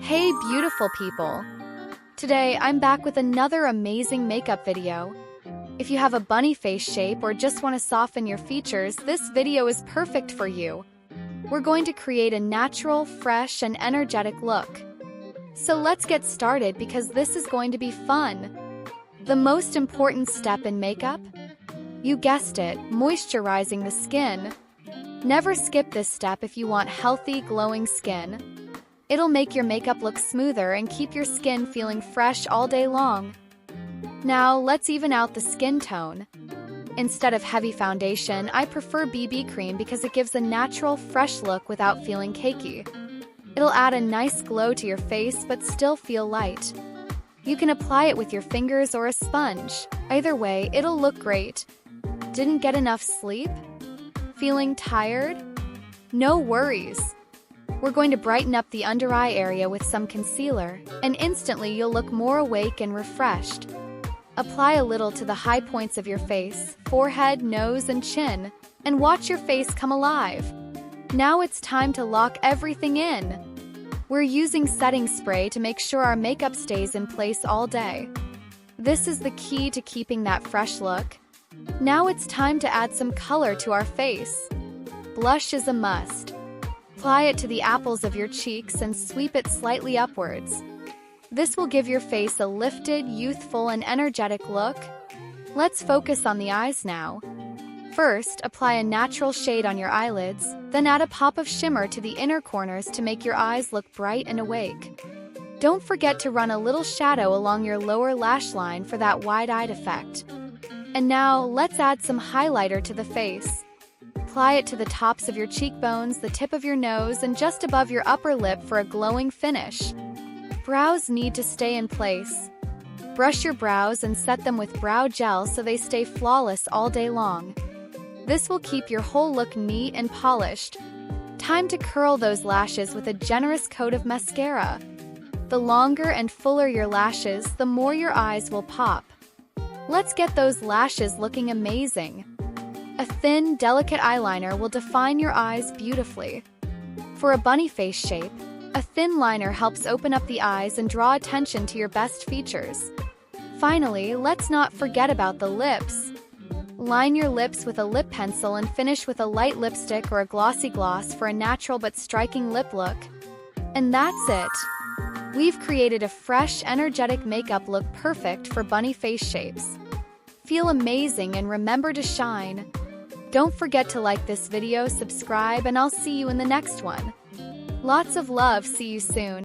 Hey beautiful people! Today I'm back with another amazing makeup video. If you have a bunny face shape or just want to soften your features, this video is perfect for you. We're going to create a natural, fresh, and energetic look. So let's get started because this is going to be fun. The most important step in makeup? You guessed it, moisturizing the skin. Never skip this step if you want healthy, glowing skin. It'll make your makeup look smoother and keep your skin feeling fresh all day long. Now, let's even out the skin tone. Instead of heavy foundation, I prefer BB cream because it gives a natural, fresh look without feeling cakey. It'll add a nice glow to your face but still feel light. You can apply it with your fingers or a sponge. Either way, it'll look great. Didn't get enough sleep? Feeling tired? No worries. We're going to brighten up the under eye area with some concealer, and instantly you'll look more awake and refreshed. Apply a little to the high points of your face, forehead, nose, and chin, and watch your face come alive. Now it's time to lock everything in. We're using setting spray to make sure our makeup stays in place all day. This is the key to keeping that fresh look. Now it's time to add some color to our face. Blush is a must. Apply it to the apples of your cheeks and sweep it slightly upwards. This will give your face a lifted, youthful, and energetic look. Let's focus on the eyes now. First, apply a natural shade on your eyelids, then add a pop of shimmer to the inner corners to make your eyes look bright and awake. Don't forget to run a little shadow along your lower lash line for that wide-eyed effect. And now, let's add some highlighter to the face. Apply it to the tops of your cheekbones, the tip of your nose, and just above your upper lip for a glowing finish. Brows need to stay in place. Brush your brows and set them with brow gel so they stay flawless all day long. This will keep your whole look neat and polished. Time to curl those lashes with a generous coat of mascara. The longer and fuller your lashes, the more your eyes will pop. Let's get those lashes looking amazing. A thin, delicate eyeliner will define your eyes beautifully. For a bunny face shape, a thin liner helps open up the eyes and draw attention to your best features. Finally, let's not forget about the lips. Line your lips with a lip pencil and finish with a light lipstick or a glossy gloss for a natural but striking lip look. And that's it. We've created a fresh, energetic makeup look perfect for bunny face shapes. Feel amazing and remember to shine. Don't forget to like this video, subscribe, and I'll see you in the next one. Lots of love, see you soon.